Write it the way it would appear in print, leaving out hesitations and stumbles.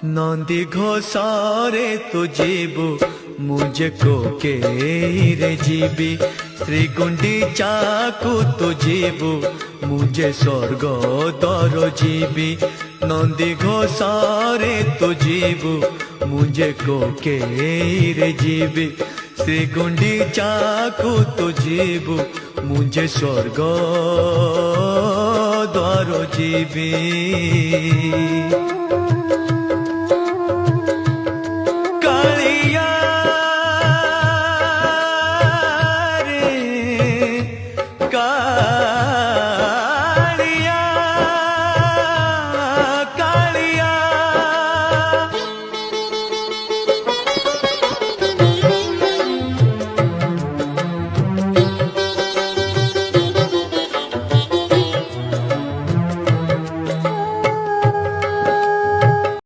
नंदी घोषारे तो जीबू मुझे को के रे जीबी श्री गुंडीचा को तो जीबू मुझे स्वर्ग दर जीबी नंदी घोषारे तो जीबू मुझे को के रे जीबी श्री गुंडीचा को तो जीबू मुझे स्वर्ग दर जीबी।